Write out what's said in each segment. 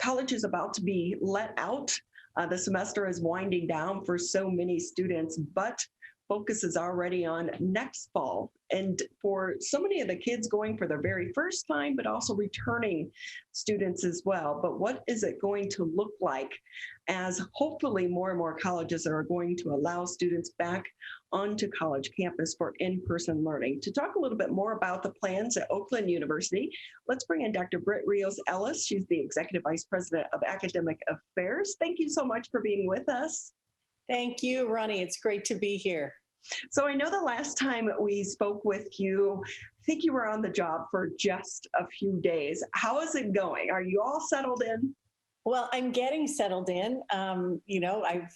college is about to be let out. The semester is winding down for so many students, but focus is already on next fall. And for so many of the kids going for their very first time, but also returning students as well. But what is it going to look like as hopefully more and more colleges are going to allow students back onto college campus for in-person learning? To talk a little bit more about the plans at Oakland University, let's bring in Dr. Britt Rios-Ellis. She's the Executive Vice President of Academic Affairs. Thank you so much for being with us. Thank you, Ronnie. It's great to be here. So I know the last time we spoke with you, I think you were on the job for just a few days. How is it going? Are you all settled in? Well, I'm getting settled in. I've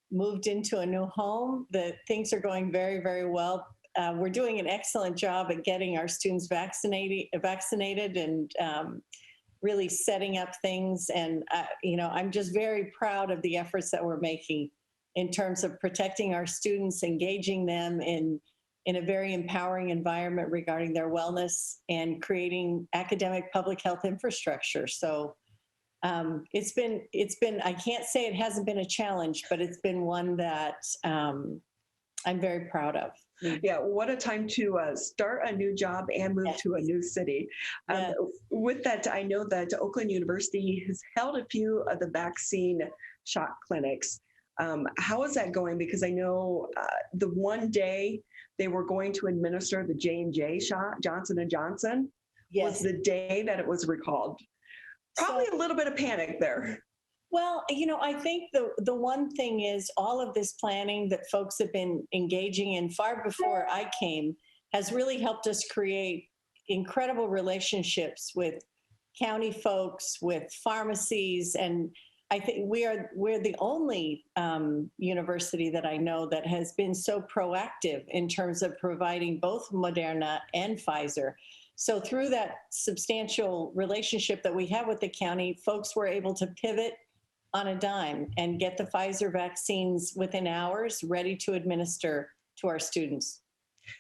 moved into a new home. Things are going very, very well. We're doing an excellent job at getting our students vaccinated and really setting up things. And, I'm just very proud of the efforts that we're making in terms of protecting our students, engaging them in a very empowering environment regarding their wellness and creating academic public health infrastructure. So it's been, I can't say it hasn't been a challenge, but it's been one that I'm very proud of. Yeah, what a time to start a new job and move to a new city. With that, I know that Oakland University has held a few of the vaccine shot clinics. How is that going? Because I know the one day they were going to administer the J&J shot, Johnson & Johnson, was the day that it was recalled. Probably a little bit of panic there. Well, I think the one thing is all of this planning that folks have been engaging in far before I came has really helped us create incredible relationships with county folks, with pharmacies, and I think we're the only university that I know that has been so proactive in terms of providing both Moderna and Pfizer. So through that substantial relationship that we have with the county, folks were able to pivot on a dime and get the Pfizer vaccines within hours ready to administer to our students.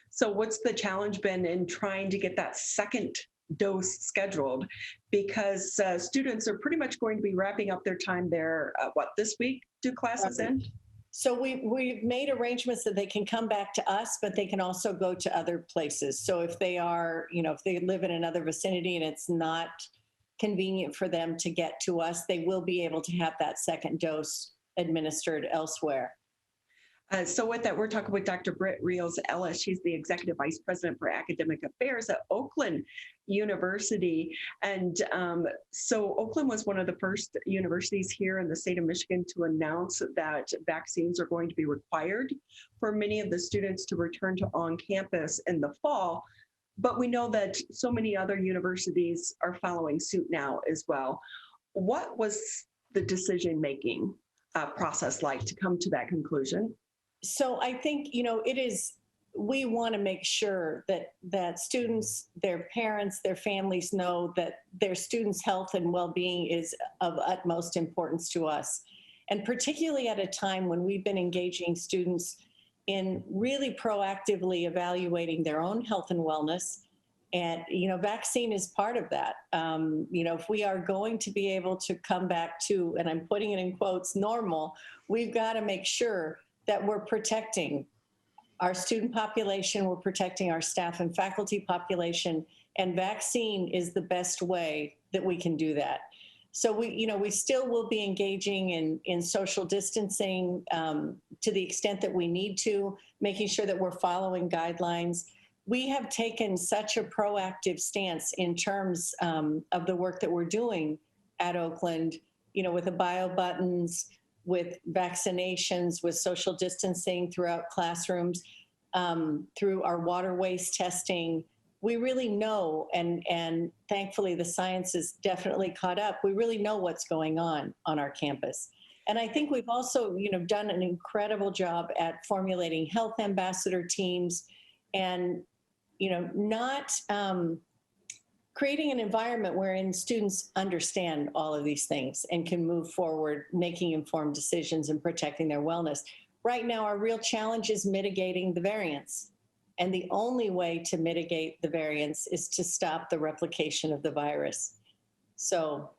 So what's the challenge been in trying to get that second dose scheduled? Because students are pretty much going to be wrapping up their time there, this week? Do classes end? So we've made arrangements that they can come back to us, but they can also go to other places. So if they are, if they live in another vicinity and it's not convenient for them to get to us, they will be able to have that second dose administered elsewhere. So with that, we're talking with Dr. Britt Rios-Ellis. She's the Executive Vice President for Academic Affairs at Oakland University. And so Oakland was one of the first universities here in the state of Michigan to announce that vaccines are going to be required for many of the students to return to on campus in the fall. But we know that so many other universities are following suit now as well. What was the decision-making process like to come to that conclusion? So I think, we want to make sure that students, their parents, their families know that their students' health and well-being is of utmost importance to us. And particularly at a time when we've been engaging students in really proactively evaluating their own health and wellness. And, vaccine is part of that. If we are going to be able to come back to, and I'm putting it in quotes, normal, we've got to make sure that we're protecting our student population, we're protecting our staff and faculty population, and vaccine is the best way that we can do that. So we still will be engaging in social distancing to the extent that we need to, making sure that we're following guidelines. We have taken such a proactive stance in terms of the work that we're doing at Oakland, with the bio buttons, with vaccinations, with social distancing throughout classrooms, through our water waste testing. We really know, and thankfully the science is definitely caught up, we really know what's going on our campus. And I think we've also, done an incredible job at formulating health ambassador teams and, not creating an environment wherein students understand all of these things and can move forward, making informed decisions and protecting their wellness. Right now, our real challenge is mitigating the variants. And the only way to mitigate the variants is to stop the replication of the virus. So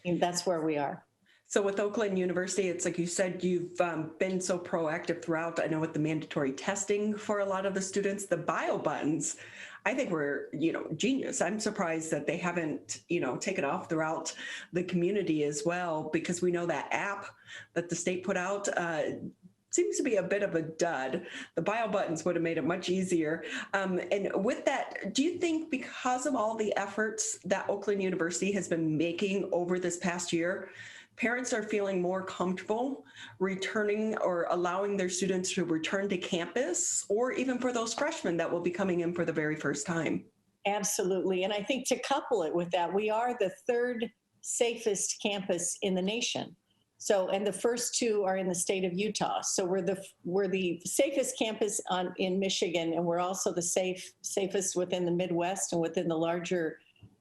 And that's where we are. So with Oakland University, it's like you said, you've been so proactive throughout. I know with the mandatory testing for a lot of the students, the bio buttons, I think were, genius. I'm surprised that they haven't, taken off throughout the community as well, because we know that app that the state put out seems to be a bit of a dud. The bio buttons would have made it much easier. And with that, do you think because of all the efforts that Oakland University has been making over this past year, parents are feeling more comfortable returning or allowing their students to return to campus, or even for those freshmen that will be coming in for the very first time? Absolutely. And I think to couple it with that, we are the third safest campus in the nation. So, and the first two are in the state of Utah. So we're the safest campus in Michigan, and we're also the safest within the Midwest and within the larger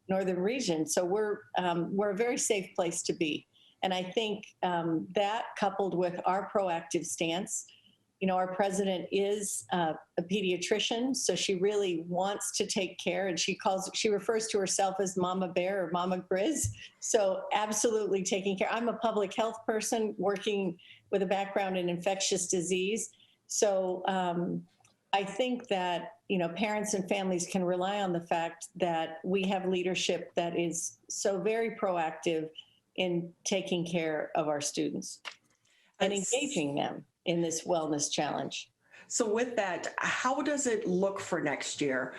northern region. So we're a very safe place to be. And I think that coupled with our proactive stance, our president is a pediatrician, so she really wants to take care, and she refers to herself as Mama Bear or Mama Grizz. So absolutely taking care. I'm a public health person working with a background in infectious disease. So I think that, parents and families can rely on the fact that we have leadership that is so very proactive in taking care of our students and engaging them in this wellness challenge. So with that, how does it look for next year?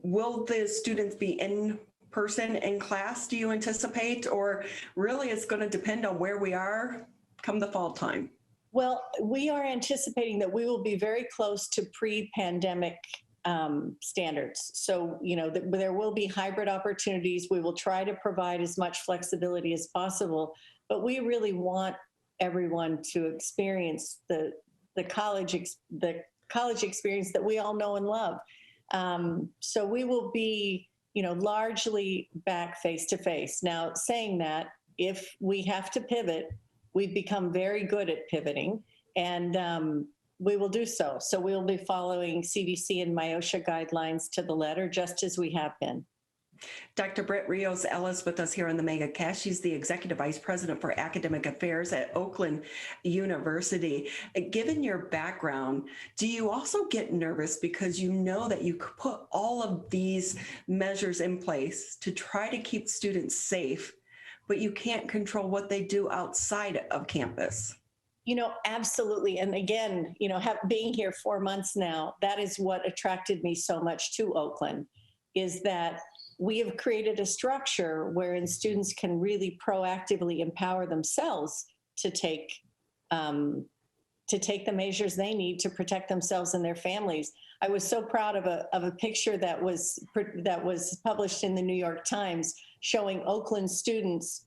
Will the students be in person in class, do you anticipate, or really it's going to depend on where we are come the fall time? Well, we are anticipating that we will be very close to pre-pandemic standards. So, there will be hybrid opportunities. We will try to provide as much flexibility as possible, but we really want everyone to experience the college experience that we all know and love. So we will be, largely back face to face. Now, saying that, if we have to pivot, we've become very good at pivoting, and we will do so. So we will be following CDC and MIOSHA guidelines to the letter, just as we have been. Dr. Britt Rios-Ellis with us here on the MegaCast. She's the Executive Vice President for Academic Affairs at Oakland University. Given your background, do you also get nervous because you know that you could put all of these measures in place to try to keep students safe, but you can't control what they do outside of campus? Absolutely. And again, being here 4 months now, that is what attracted me so much to Oakland, is that we have created a structure wherein students can really proactively empower themselves to take the measures they need to protect themselves and their families. I was so proud of a picture that was published in the New York Times showing Oakland students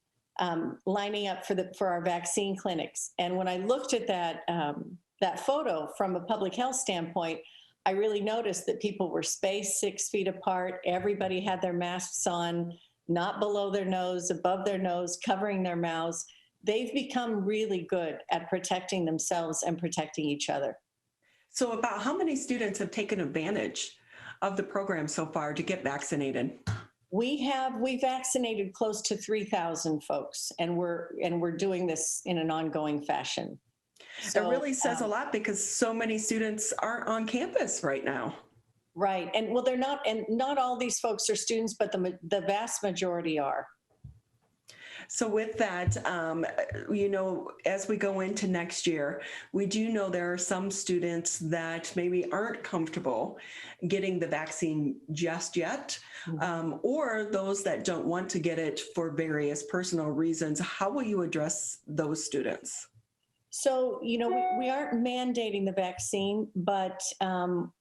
lining up for our vaccine clinics. And when I looked at that photo from a public health standpoint, I really noticed that people were spaced 6 feet apart. Everybody had their masks on, not below their nose, above their nose, covering their mouths. They've become really good at protecting themselves and protecting each other. So about how many students have taken advantage of the program so far to get vaccinated? We vaccinated close to 3,000 folks, and we're doing this in an ongoing fashion. So, it really says a lot, because so many students aren't on campus right now. Right. And well, they're not, and not all these folks are students, but the vast majority are. So with that, as we go into next year, we do know there are some students that maybe aren't comfortable getting the vaccine just yet, or those that don't want to get it for various personal reasons. How will you address those students? So, we aren't mandating the vaccine, but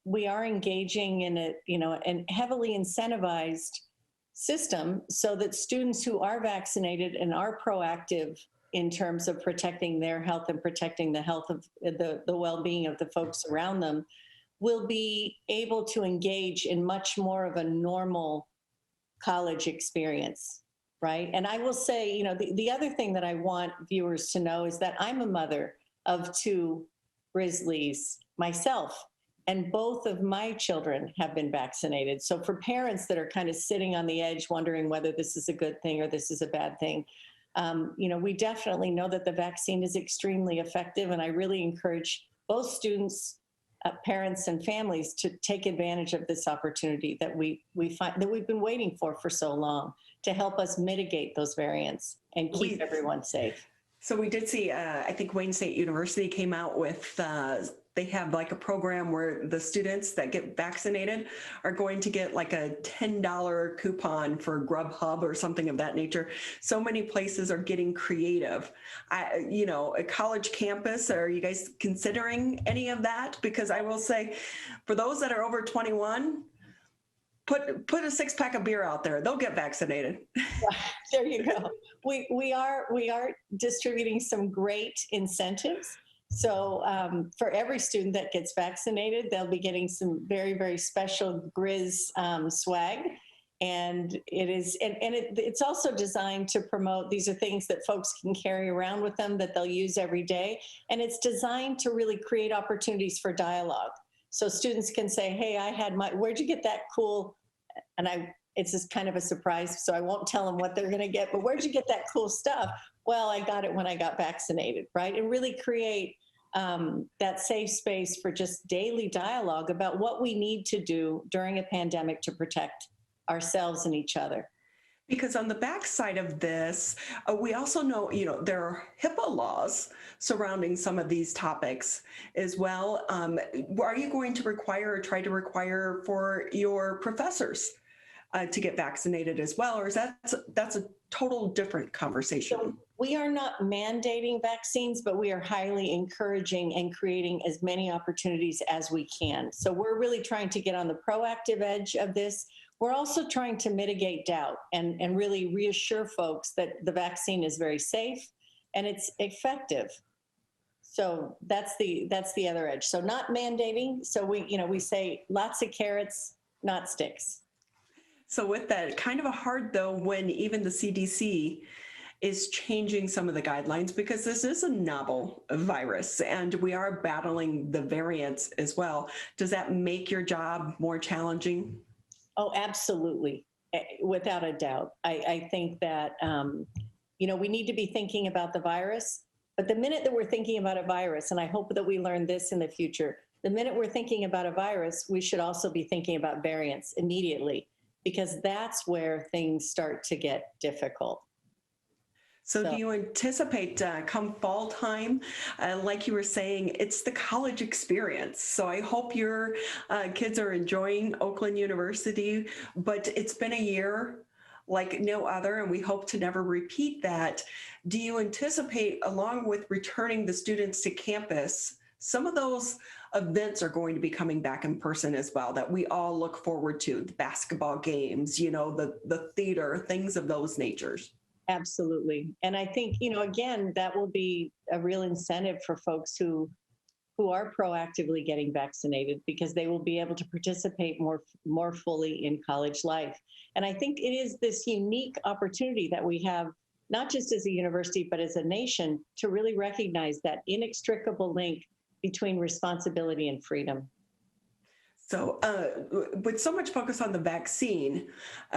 we are engaging in a heavily incentivized system so that students who are vaccinated and are proactive in terms of protecting their health and protecting the health of the well-being of the folks around them will be able to engage in much more of a normal college experience. Right. And I will say, the other thing that I want viewers to know is that I'm a mother of 2 Grizzlies myself, and both of my children have been vaccinated. So for parents that are kind of sitting on the edge wondering whether this is a good thing or this is a bad thing, We definitely know that the vaccine is extremely effective, and I really encourage both students, parents, and families to take advantage of this opportunity that we find that we've been waiting for so long to help us mitigate those variants and keep everyone safe. So we did see, I think Wayne State University came out with, they have like a program where the students that get vaccinated are going to get like a $10 coupon for Grubhub or something of that nature. So many places are getting creative. A college campus, are you guys considering any of that? Because I will say, for those that are over 21, put a 6-pack of beer out there. They'll get vaccinated. There you go. We are distributing some great incentives. So for every student that gets vaccinated, they'll be getting some very, very special Grizz swag. And it's also designed to promote, these are things that folks can carry around with them that they'll use every day. And it's designed to really create opportunities for dialogue. So students can say, hey, where'd you get that cool, and it's just kind of a surprise, so I won't tell them what they're gonna get, but where'd you get that cool stuff? Well, I got it when I got vaccinated, right? And really create that safe space for just daily dialogue about what we need to do during a pandemic to protect ourselves and each other. Because on the backside of this, we also know, there are HIPAA laws surrounding some of these topics as well. Are you going to require or try to require for your professors to get vaccinated as well? Or is that's a total different conversation? So we are not mandating vaccines, but we are highly encouraging and creating as many opportunities as we can. So we're really trying to get on the proactive edge of this. We're also trying to mitigate doubt and really reassure folks that the vaccine is very safe and it's effective. So that's the other edge. So not mandating. So we say lots of carrots, not sticks. So with that, kind of a hard though when even the CDC is changing some of the guidelines, because this is a novel virus and we are battling the variants as well. Does that make your job more challenging? Oh, absolutely. Without a doubt. I think that, we need to be thinking about the virus, but the minute that we're thinking about a virus, and I hope that we learn this in the future, the minute we're thinking about a virus, we should also be thinking about variants immediately, because that's where things start to get difficult. So do you anticipate come fall time, like you were saying, it's the college experience. So I hope your kids are enjoying Oakland University, but it's been a year like no other, and we hope to never repeat that. Do you anticipate, along with returning the students to campus, some of those events are going to be coming back in person as well that we all look forward to, the basketball games, the theater, things of those natures? Absolutely. And I think, again, that will be a real incentive for folks who are proactively getting vaccinated, because they will be able to participate more fully in college life. And I think it is this unique opportunity that we have, not just as a university, but as a nation, to really recognize that inextricable link between responsibility and freedom. So with so much focus on the vaccine,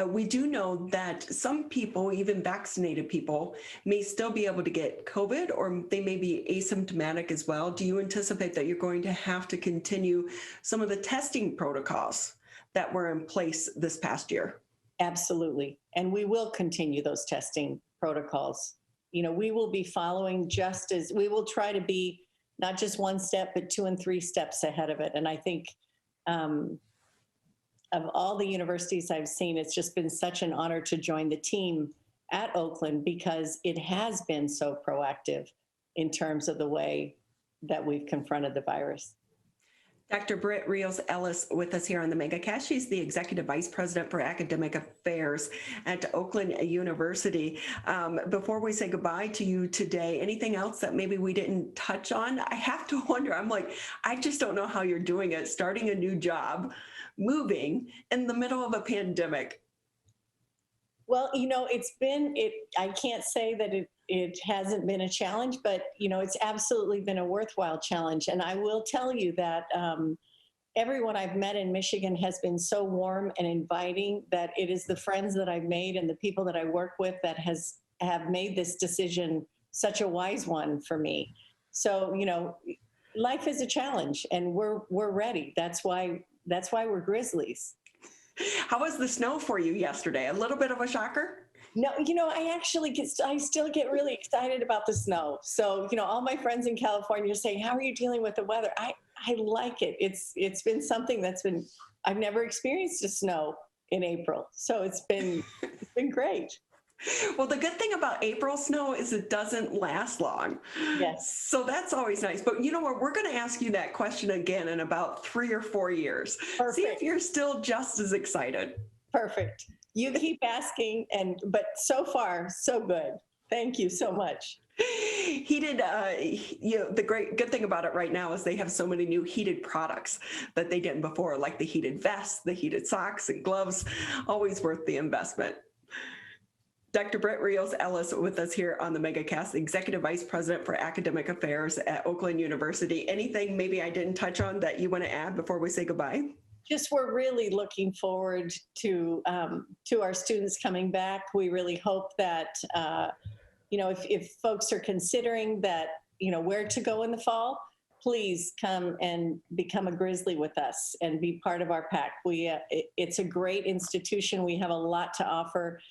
we do know that some people, even vaccinated people, may still be able to get COVID, or they may be asymptomatic as well. Do you anticipate that you're going to have to continue some of the testing protocols that were in place this past year? Absolutely. And we will continue those testing protocols. We will be following we will try to be not just one step, but 2 and 3 steps ahead of it. And I think of all the universities I've seen, it's just been such an honor to join the team at Oakland, because it has been so proactive in terms of the way that we've confronted the virus. Dr. Britt Rios-Ellis with us here on the MegaCast. She's the Executive Vice President for Academic Affairs at Oakland University. Before we say goodbye to you today, anything else that maybe we didn't touch on? I have to wonder, I just don't know how you're doing it, starting a new job, moving in the middle of a pandemic. Well, I can't say that it hasn't been a challenge, but, it's absolutely been a worthwhile challenge. And I will tell you that everyone I've met in Michigan has been so warm and inviting, that it is the friends that I've made and the people that I work with that has have made this decision such a wise one for me. So, life is a challenge, and we're ready. That's why we're Grizzlies. How was the snow for you yesterday? A little bit of a shocker? No, I still get really excited about the snow. So, all my friends in California are saying, how are you dealing with the weather? I like it. It's been something I've never experienced a snow in April. So it's been great. Well, the good thing about April snow is it doesn't last long. Yes. So that's always nice. But you know what? We're going to ask you that question again in about 3 or 4 years. Perfect. See if you're still just as excited. Perfect. You keep asking, but so far, so good. Thank you so much. Heated, the good thing about it right now is they have so many new heated products that they didn't before, like the heated vests, the heated socks and gloves, always worth the investment. Dr. Britt Rios-Ellis with us here on the MegaCast, Executive Vice President for Academic Affairs at Oakland University. Anything maybe I didn't touch on that you want to add before we say goodbye? Just we're really looking forward to our students coming back. We really hope that, if folks are considering that, where to go in the fall, please come and become a Grizzly with us and be part of our pack. It's a great institution. We have a lot to offer.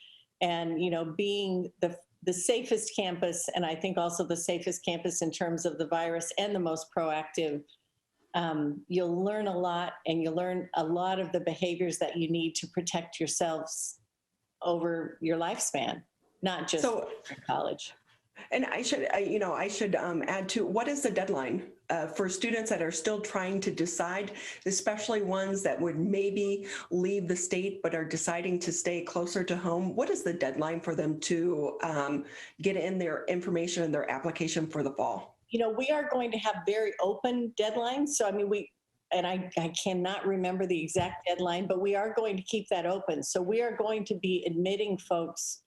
And, being the safest campus, and I think also the safest campus in terms of the virus and the most proactive, you'll learn a lot, and you'll learn a lot of the behaviors that you need to protect yourselves over your lifespan, not just in college. And I should add to, what is the deadline for students that are still trying to decide, especially ones that would maybe leave the state but are deciding to stay closer to home? What is the deadline for them to get in their information and their application for the fall? We are going to have very open deadlines. So, I cannot remember the exact deadline, but we are going to keep that open. So we are going to be admitting folks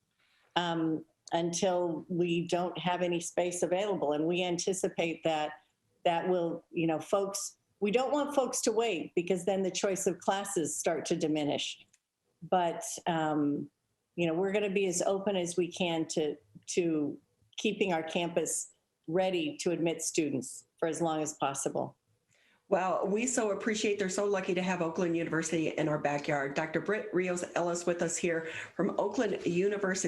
until we don't have any space available. And we anticipate that will, we don't want folks to wait, because then the choice of classes start to diminish. But, we're going to be as open as we can to keeping our campus ready to admit students for as long as possible. Well, we so appreciate, they're so lucky to have Oakland University in our backyard. Dr. Britt Rios-Ellis with us here from Oakland University.